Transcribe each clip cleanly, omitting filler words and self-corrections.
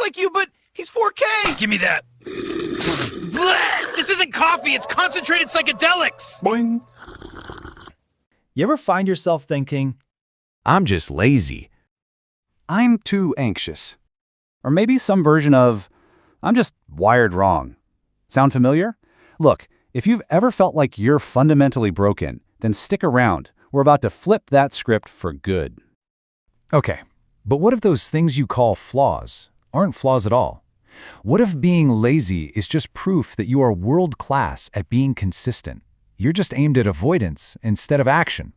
like you, but he's 4K. Give me that. Blech! This isn't coffee, it's concentrated psychedelics. Boing. You ever find yourself thinking, I'm just lazy. I'm too anxious. Or maybe some version of, I'm just wired wrong. Sound familiar? Look, if you've ever felt like you're fundamentally broken, then stick around. We're about to flip that script for good. okay, but what if those things you call flaws aren't flaws at all? What if being lazy is just proof that you are world-class at being consistent? You're just aimed at avoidance instead of action.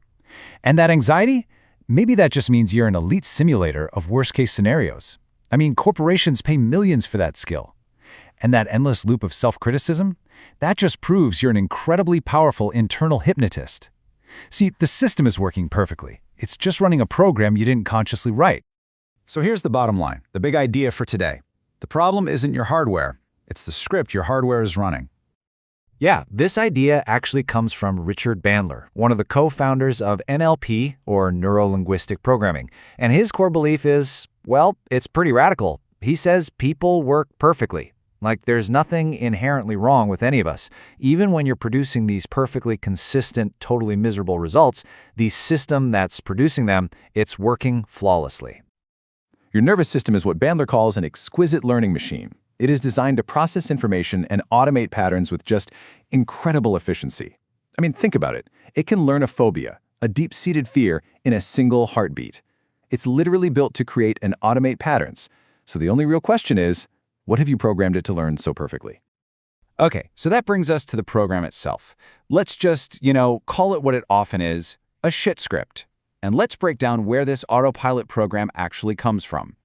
And that anxiety? Maybe that just means you're an elite simulator of worst-case scenarios. I mean, corporations pay millions for that skill. And that endless loop of self-criticism? That just proves you're an incredibly powerful internal hypnotist. See, the system is working perfectly. It's just running a program you didn't consciously write. So here's the bottom line, the big idea for today. The problem isn't your hardware, it's the script your hardware is running. Yeah, this idea actually comes from Richard Bandler, one of the co-founders of NLP, or Neuro-Linguistic Programming. And his core belief is, well, it's pretty radical. He says people work perfectly. Like there's nothing inherently wrong with any of us. Even when you're producing these perfectly consistent, totally miserable results, the system that's producing them, it's working flawlessly. Your nervous system is what Bandler calls an exquisite learning machine. It is designed to process information and automate patterns with just incredible efficiency. I mean, think about it. It can learn a phobia, a deep-seated fear, in a single heartbeat. It's literally built to create and automate patterns. So the only real question is, what have you programmed it to learn so perfectly? Okay, so that brings us to the program itself. Let's just, call it what it often is, a shit script. And let's break down where this autopilot program actually comes from.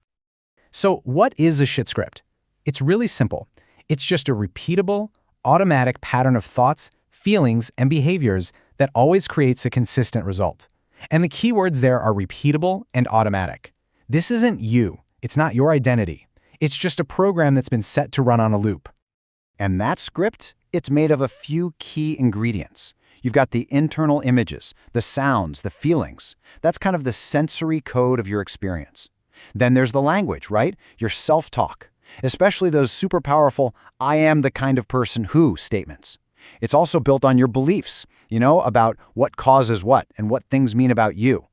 So what is a shit script? It's really simple. It's just a repeatable, automatic pattern of thoughts, feelings, and behaviors that always creates a consistent result. And the keywords there are repeatable and automatic. This isn't you. It's not your identity. It's just a program that's been set to run on a loop. And that script, it's made of a few key ingredients. You've got the internal images, the sounds, the feelings. That's kind of the sensory code of your experience. Then there's the language, right? Your self-talk. Especially those super powerful, I am the kind of person who statements. It's also built on your beliefs, about what causes what and what things mean about you.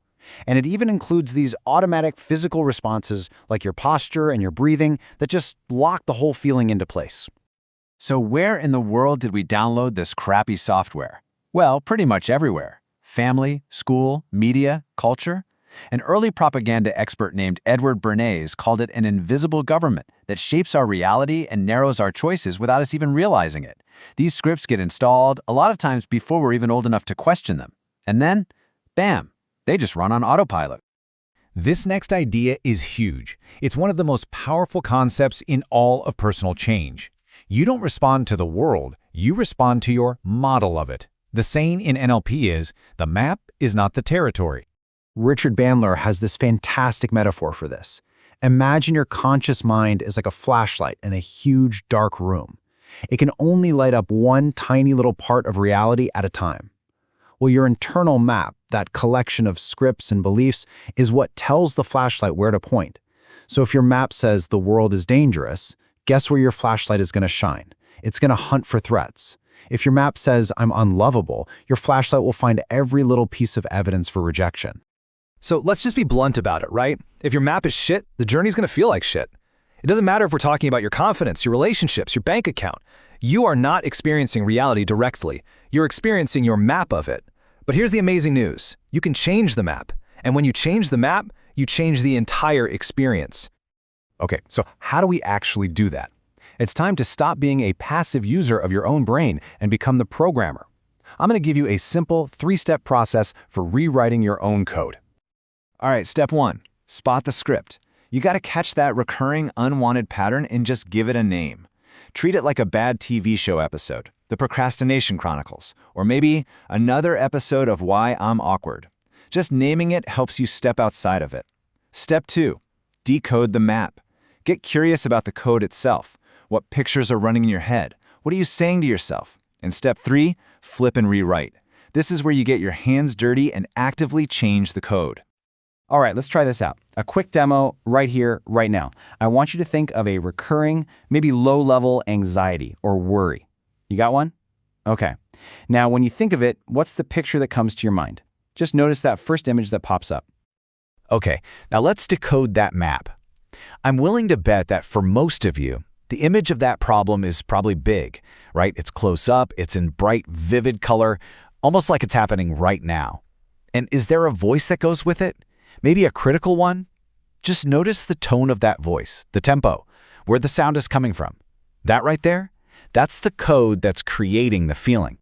And it even includes these automatic physical responses like your posture and your breathing that just lock the whole feeling into place. So where in the world did we download this crappy software? Well, pretty much everywhere. Family, school, media, culture. An early propaganda expert named Edward Bernays called it an invisible government that shapes our reality and narrows our choices without us even realizing it. These scripts get installed a lot of times before we're even old enough to question them. And then, bam, they just run on autopilot. This next idea is huge. It's one of the most powerful concepts in all of personal change. You don't respond to the world, you respond to your model of it. The saying in NLP is, the map is not the territory. Richard Bandler has this fantastic metaphor for this. Imagine your conscious mind is like a flashlight in a huge dark room. It can only light up one tiny little part of reality at a time. Well, your internal map, that collection of scripts and beliefs, is what tells the flashlight where to point. So if your map says the world is dangerous, guess where your flashlight is going to shine? It's going to hunt for threats. If your map says I'm unlovable, your flashlight will find every little piece of evidence for rejection. So let's just be blunt about it, right? If your map is shit, the journey's going to feel like shit. It doesn't matter if we're talking about your confidence, your relationships, your bank account. You are not experiencing reality directly. You're experiencing your map of it. But here's the amazing news. You can change the map. And when you change the map, you change the entire experience. Okay, so how do we actually do that? It's time to stop being a passive user of your own brain and become the programmer. I'm going to give you a simple 3-step process for rewriting your own code. All right, step 1, spot the script. You got to catch that recurring unwanted pattern and just give it a name. Treat it like a bad TV show episode, The Procrastination Chronicles, or maybe another episode of Why I'm Awkward. Just naming it helps you step outside of it. Step 2, decode the map. Get curious about the code itself. What pictures are running in your head? What are you saying to yourself? And step 3, flip and rewrite. This is where you get your hands dirty and actively change the code. All right, let's try this out. A quick demo right here, right now. I want you to think of a recurring, maybe low-level anxiety or worry. You got one? Okay. Now, when you think of it, what's the picture that comes to your mind? Just notice that first image that pops up. Okay, now let's decode that map. I'm willing to bet that for most of you, the image of that problem is probably big, right? It's close up, it's in bright, vivid color, almost like it's happening right now. And is there a voice that goes with it? Maybe a critical one? Just notice the tone of that voice, the tempo, where the sound is coming from. That right there? That's the code that's creating the feeling.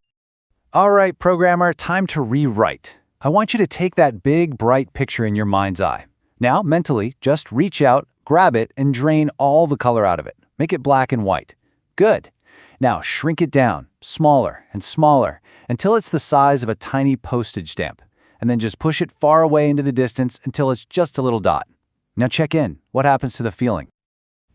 All right, programmer, time to rewrite. I want you to take that big, bright picture in your mind's eye. Now, mentally, just reach out, grab it, and drain all the color out of it. Make it black and white. Good. Now, shrink it down, smaller and smaller, until it's the size of a tiny postage stamp. And then just push it far away into the distance until it's just a little dot. Now check in. What happens to the feeling?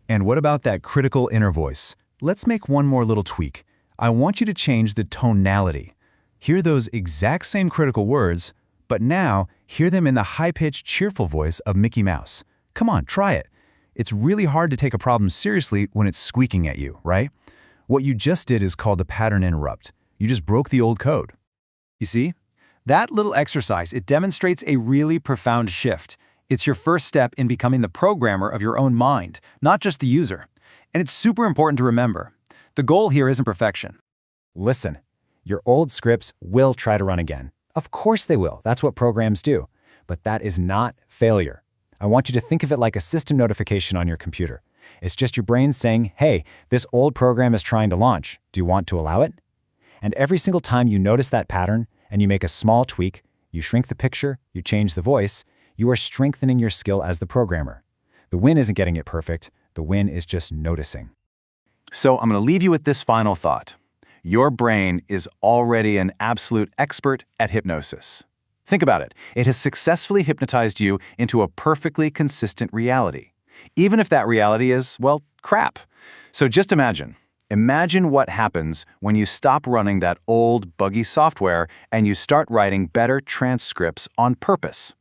And what about that critical inner voice? Let's make one more little tweak. I want you to change the tonality. Hear those exact same critical words, but now hear them in the high-pitched, cheerful voice of Mickey Mouse. Come on, try it. It's really hard to take a problem seriously when it's squeaking at you, right? What you just did is called a pattern interrupt. You just broke the old code. You see? That little exercise, it demonstrates a really profound shift. It's your first step in becoming the programmer of your own mind, not just the user. And it's super important to remember. The goal here isn't perfection. Listen, your old scripts will try to run again. Of course they will. That's what programs do. But that is not failure. I want you to think of it like a system notification on your computer. It's just your brain saying, hey, this old program is trying to launch. Do you want to allow it? And every single time you notice that pattern and you make a small tweak, you shrink the picture, you change the voice, you are strengthening your skill as the programmer. The win isn't getting it perfect. The win is just noticing. So I'm going to leave you with this final thought. Your brain is already an absolute expert at hypnosis. Think about it. It has successfully hypnotized you into a perfectly consistent reality, even if that reality is, well, crap. So just imagine. Imagine what happens when you stop running that old, buggy software and you start writing better transcripts on purpose.